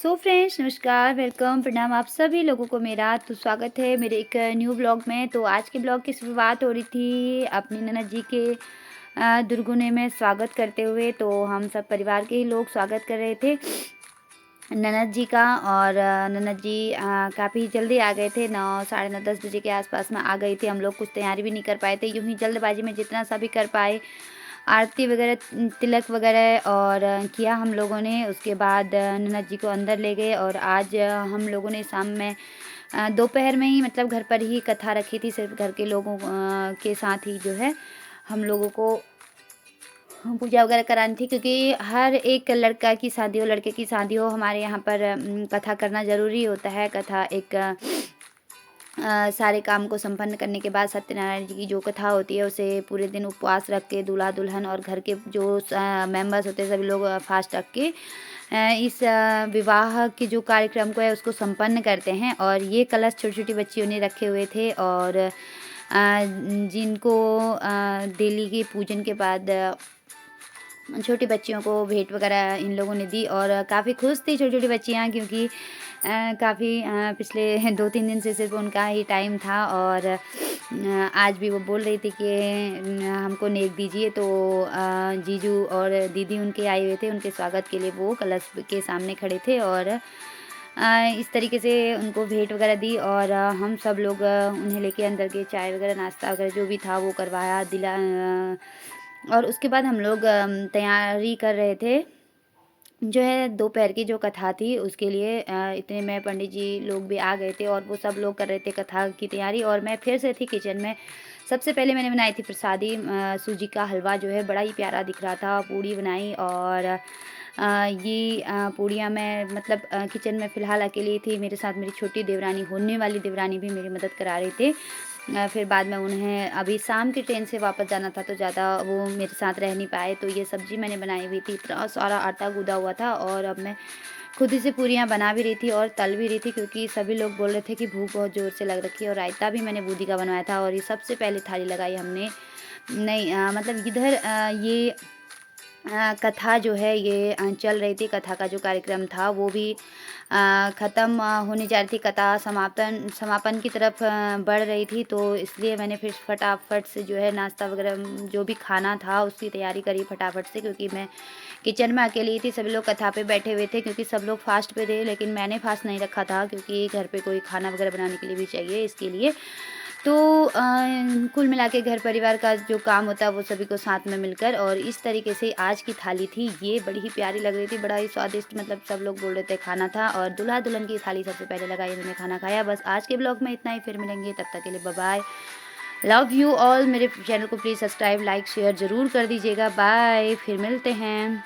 So friends, नमस्कार, welcome, प्रणाम आप सभी लोगों को मेरा तो स्वागत है मेरे एक न्यू ब्लॉग में। तो आज के ब्लॉग की शुरुआत हो रही थी अपनी ननद जी के दुर्गुने में स्वागत करते हुए। तो हम सब परिवार के ही लोग स्वागत कर रहे थे ननद जी का। और ननद जी काफ़ी जल्दी आ गए थे, 9 साढ़े 9 10 बजे के आसपास में आ गई थी। हम लोग कुछ तैयारी भी नहीं कर पाए थे, यूँ ही जल्दबाजी में जितना सा भी कर पाए आरती वगैरह, तिलक वगैरह और किया हम लोगों ने। उसके बाद ननद जी को अंदर ले गए और आज हम लोगों ने शाम में दोपहर में ही मतलब घर पर ही कथा रखी थी। सिर्फ घर के लोगों के साथ ही जो है हम लोगों को पूजा वगैरह करानी थी, क्योंकि हर एक लड़का की शादी हो, लड़के की शादी हो, हमारे यहाँ पर कथा करना ज़रूरी होता है। कथा एक सारे काम को संपन्न करने के बाद सत्यनारायण जी की जो कथा होती है उसे पूरे दिन उपवास रख के दूल्हा दुल्हन और घर के जो मेंबर्स होते हैं सभी लोग फास्ट रख के इस विवाह के जो कार्यक्रम को है उसको संपन्न करते हैं। और ये कलश छोटी छोटी बच्चियों ने रखे हुए थे और जिनको डेली के पूजन के बाद छोटी बच्चियों को भेंट वगैरह इन लोगों ने दी। और काफ़ी खुश थी छोटी छोटी बच्चियाँ, क्योंकि काफ़ी पिछले 2-3 दिन से सिर्फ उनका ही टाइम था। और आज भी वो बोल रही थी कि हमको नेक दीजिए। तो जीजू और दीदी उनके आए हुए थे, उनके स्वागत के लिए वो कलश के सामने खड़े थे और इस तरीके से उनको भेंट वगैरह दी। और हम सब लोग उन्हें लेके अंदर के चाय वगैरह नाश्ता वगैरह जो भी था वो करवाया दिला। और उसके बाद हम लोग तैयारी कर रहे थे जो है दोपहर की जो कथा थी उसके लिए। इतने में पंडित जी लोग भी आ गए थे और वो सब लोग कर रहे थे कथा की तैयारी। और मैं फिर से थी किचन में। सबसे पहले मैंने बनाई थी प्रसादी, सूजी का हलवा जो है बड़ा ही प्यारा दिख रहा था। पूड़ी बनाई और ये पूड़ियाँ मैं मतलब किचन में फ़िलहाल अकेली थी, मेरे साथ मेरी छोटी देवरानी, होने वाली देवरानी भी मेरी मदद करा रही थी। फिर बाद में उन्हें अभी शाम की ट्रेन से वापस जाना था तो ज़्यादा वो मेरे साथ रह नहीं पाए। तो ये सब्ज़ी मैंने बनाई हुई थी, इतना सारा आटा गूँदा हुआ था और अब मैं खुद ही से पूरियाँ बना भी रही थी और तल भी रही थी, क्योंकि सभी लोग बोल रहे थे कि भूख बहुत ज़ोर से लग रखी है। और रायता भी मैंने बूंदी का बनवाया था। और ये सबसे पहले थाली लगाई हमने, नहीं मतलब इधर ये कथा जो है ये चल रही थी। कथा का जो कार्यक्रम था वो भी ख़त्म होने जा रही थी। कथा समापन की तरफ बढ़ रही थी। तो इसलिए मैंने फिर फटाफट से जो है नाश्ता वगैरह जो भी खाना था उसकी तैयारी करी फटाफट से, क्योंकि मैं किचन में अकेली थी। सभी लोग कथा पे बैठे हुए थे, क्योंकि सब लोग फास्ट पे थे, लेकिन मैंने फास्ट नहीं रखा था, क्योंकि घर पे कोई खाना वगैरह बनाने के लिए भी चाहिए इसके लिए। तो कुल मिला के घर परिवार का जो काम होता है वो सभी को साथ में मिलकर। और इस तरीके से आज की थाली थी, ये बड़ी ही प्यारी लग रही थी, बड़ा ही स्वादिष्ट, मतलब सब लोग बोल रहे थे खाना था। और दूल्हा दुल्हन की थाली सबसे पहले लगाई, उन्होंने खाना खाया। बस आज के ब्लॉग में इतना ही, फिर मिलेंगे, तब तक के लिए bye bye, love you all. मेरे चैनल को प्लीज़ सब्सक्राइब लाइक शेयर ज़रूर कर दीजिएगा। बाय, फिर मिलते हैं।